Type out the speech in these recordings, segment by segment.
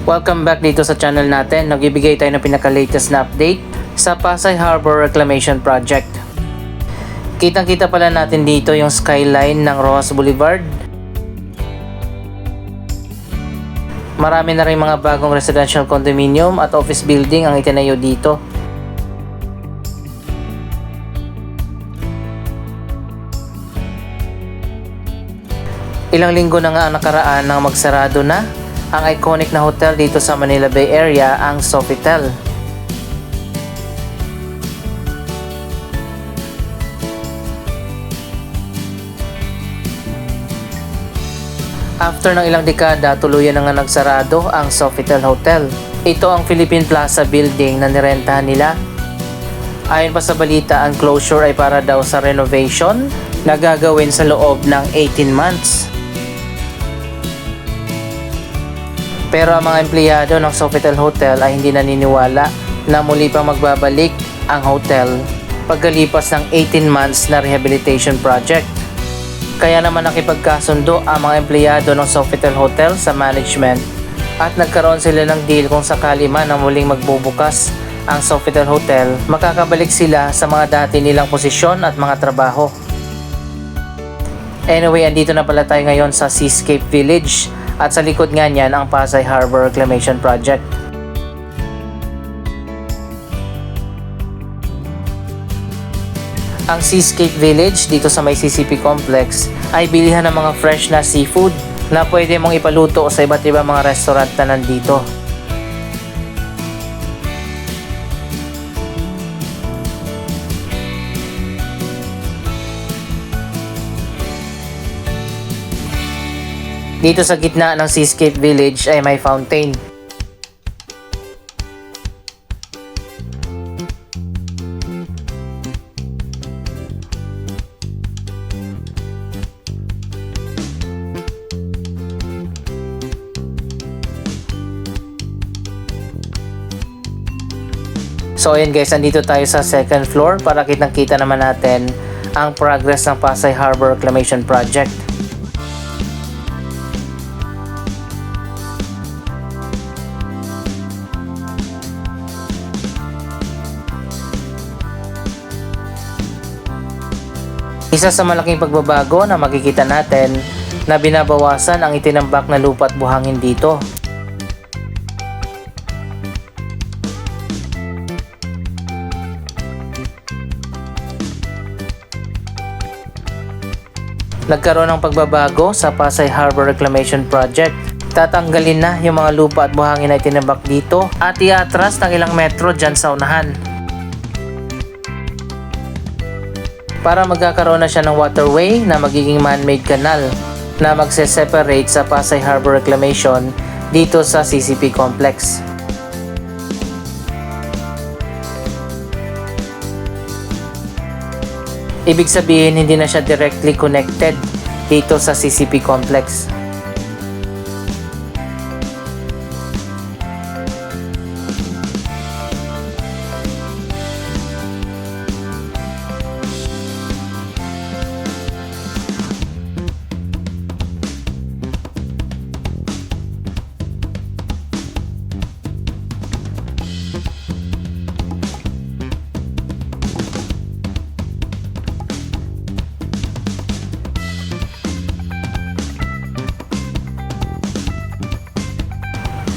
Welcome back dito sa channel natin. Nagbibigay tayo ng pinaka-latest na update sa Pasay Harbor Reclamation Project. Kitang-kita pala natin dito yung skyline ng Roxas Boulevard. Marami na rin mga bagong residential condominium at office building ang itinayo dito. Ilang linggo na nga ang nakaraan nang magsarado na ang iconic na hotel dito sa Manila Bay Area, ang Sofitel. After ng ilang dekada, tuluyan na nga nagsarado ang Sofitel Hotel. Ito ang Philippine Plaza building na nirentahan nila. Ayon pa sa balita, ang closure ay para daw sa renovation na gagawin sa loob ng 18 months. Pero ang mga empleyado ng Sofitel Hotel ay hindi naniniwala na muli pang magbabalik ang hotel pagkalipas ng 18 months na rehabilitation project. Kaya naman nakipagkasundo ang mga empleyado ng Sofitel Hotel sa management at nagkaroon sila ng deal kung sakali man na muling magbubukas ang Sofitel Hotel, makakabalik sila sa mga dati nilang posisyon at mga trabaho. Anyway, andito na pala tayo ngayon sa Seascape Village. At sa likod nga niyan ang Pasay Harbor Reclamation Project. Ang Seascape Village dito sa may CCP Complex ay bilihan ng mga fresh na seafood na pwede mong ipaluto sa iba't ibang mga restaurant na nandito. Dito sa gitna ng Seascape Village ay may fountain. So ayan guys, andito tayo sa second floor para kitang-kita naman natin ang progress ng Pasay Harbor Reclamation Project. Isa sa malaking pagbabago na makikita natin na binabawasan ang itinambak na lupa at buhangin dito. Nagkaroon ng pagbabago sa Pasay Harbor Reclamation Project. Tatanggalin na yung mga lupa at buhangin na itinambak dito at iatras ng ilang metro dyan sa unahan. Para magkakaroon na siya ng waterway na magiging man-made canal na magse-separate sa Pasay Harbor Reclamation dito sa CCP Complex. Ibig sabihin hindi na siya directly connected dito sa CCP Complex.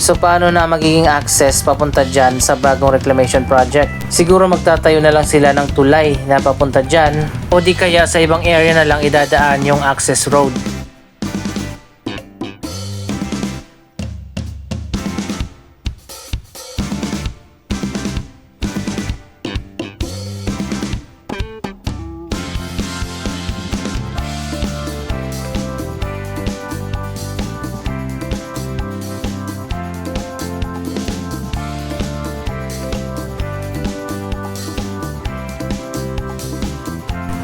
So paano na magiging access papunta dyan sa bagong reclamation project? Siguro magtatayo na lang sila ng tulay na papunta dyan o di kaya sa ibang area na lang idadaan yung access road.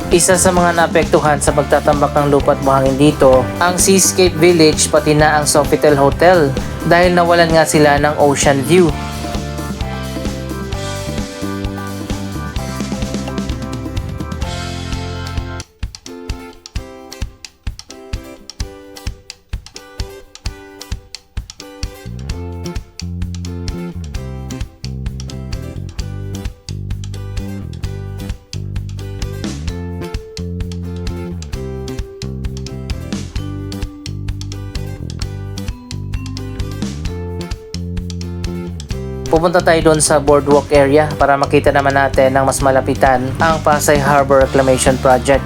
Isa sa mga naapektuhan sa pagtatambak ng lupa at buhangin dito, ang Seascape Village pati na ang Sofitel Hotel dahil nawalan nga sila ng ocean view. pupunta tayo doon sa boardwalk area para makita naman natin ng mas malapitan ang Pasay Harbor Reclamation Project.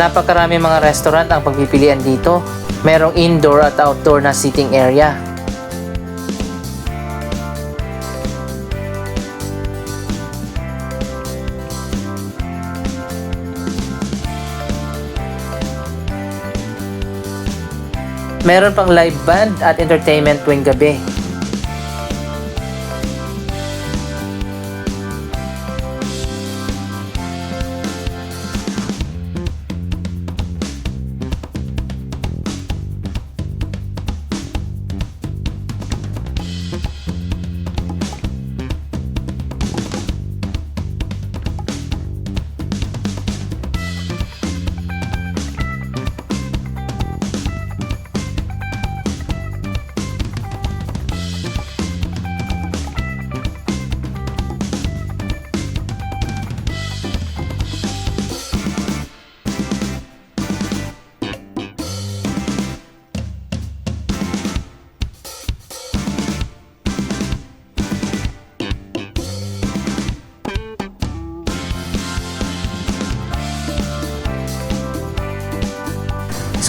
Napakarami mga restaurant ang pagpipilian dito. Merong indoor at outdoor na seating area. Meron pang live band at entertainment tuwing gabi.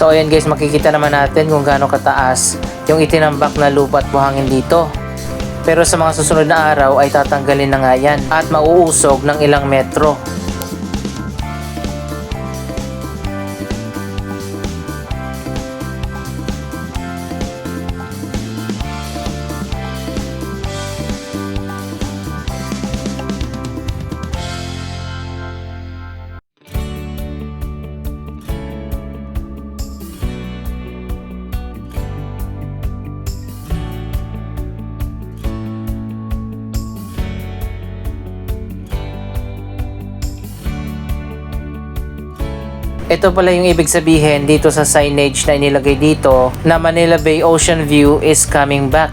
So ayan guys, makikita naman natin kung gaano kataas yung itinambak na lupa at buhangin dito. Pero sa mga susunod na araw ay tatanggalin na nga yan at mauusog ng ilang metro. Ito pala yung ibig sabihin dito sa signage na inilagay dito na Manila Bay Ocean View is coming back.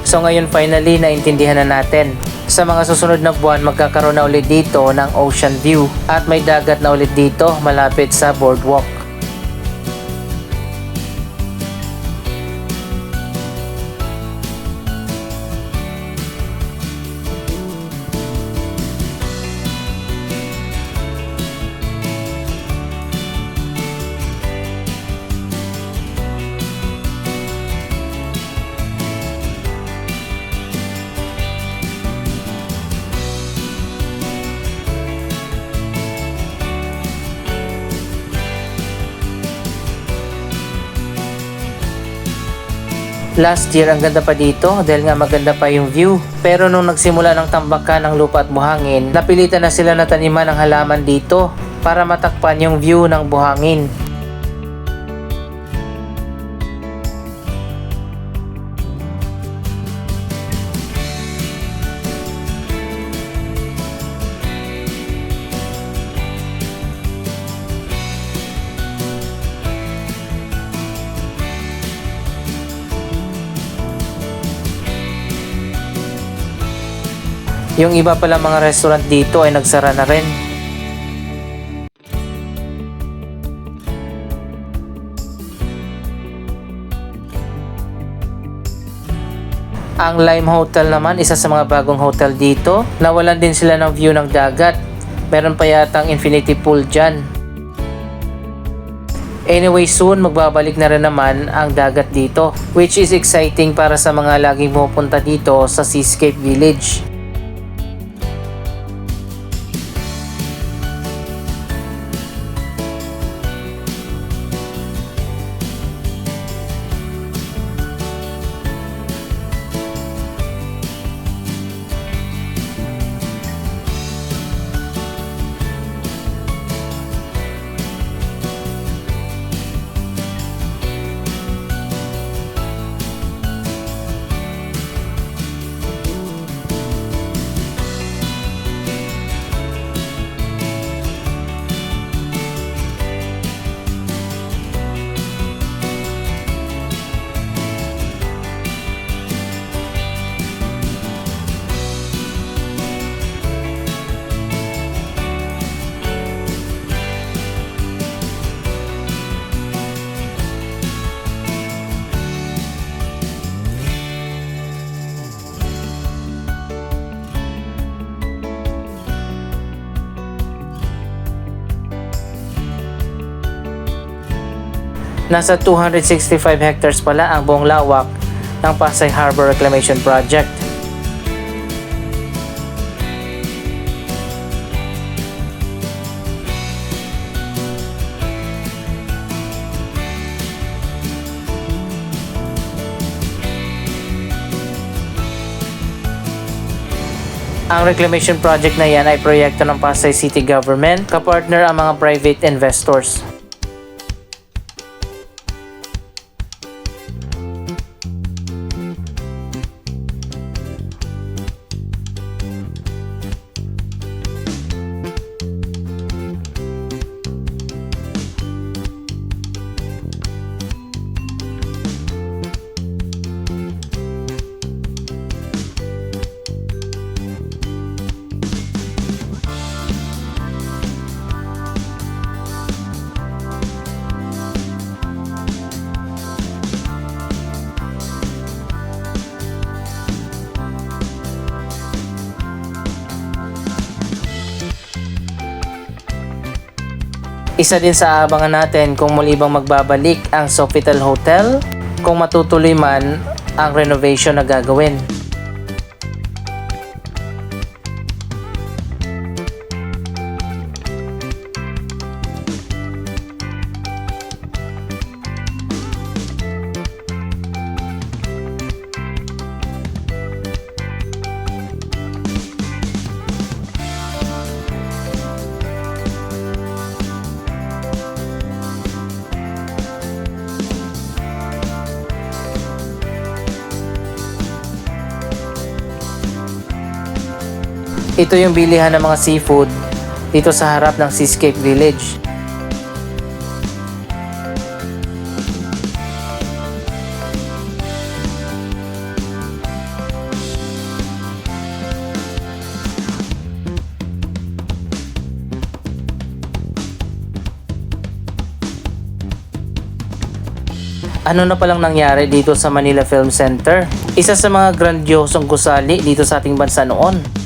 So ngayon finally naintindihan na natin. Sa mga susunod na buwan magkakaroon na ulit dito ng ocean view at may dagat na ulit dito malapit sa boardwalk. Last year ang ganda pa dito dahil nga maganda pa yung view. Pero nung nagsimula ng tambakan ng lupa at buhangin, napilitan na sila na taniman ng halaman dito para matakpan yung view ng buhangin. Yung iba pala mga restaurant dito ay nagsara na rin. Ang Lime Hotel naman, isa sa mga bagong hotel dito. Nawalan din sila ng view ng dagat. Meron pa yatang infinity pool dyan. Anyway, soon magbabalik na rin naman ang dagat dito, which is exciting para sa mga laging pumupunta dito sa Seascape Village. Nasa 265 hectares pala ang buong lawak ng Pasay Harbor Reclamation Project. Ang reclamation project na yan ay proyekto ng Pasay City Government, kapartner ang mga private investors. Isa din sa abangan natin kung muli bang magbabalik ang Sofitel Hotel, kung matutuloy man ang renovation na gagawin. Ito yung bilihan ng mga seafood dito sa harap ng Seascape Village. Ano na palang nangyari dito sa Manila Film Center? Isa sa mga grandiosong gusali dito sa ating bansa noon.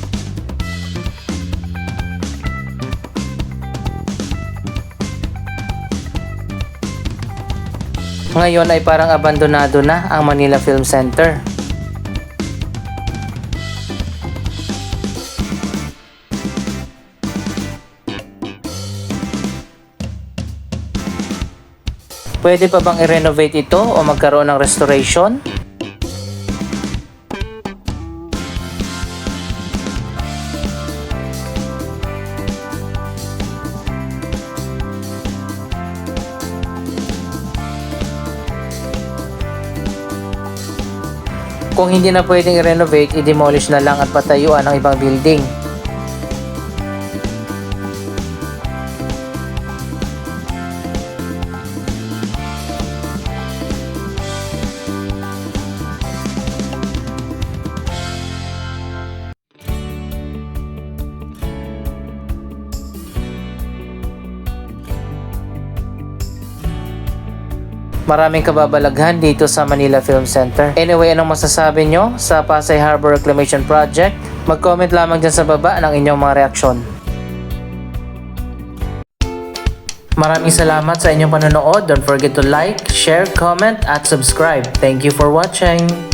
Ngayon ay parang abandonado na ang Manila Film Center. Pwede pa bang i-renovate ito o magkaroon ng restoration? Kung hindi na pwedeng i-renovate, i-demolish na lang at patayuan ng ibang building. Maraming kababalaghan dito sa Manila Film Center. Anyway, anong masasabi nyo sa Pasay Harbor Reclamation Project? Mag-comment lamang dyan sa baba ng inyong mga reaksyon. Maraming salamat sa inyong panonood. Don't forget to like, share, comment, at subscribe. Thank you for watching!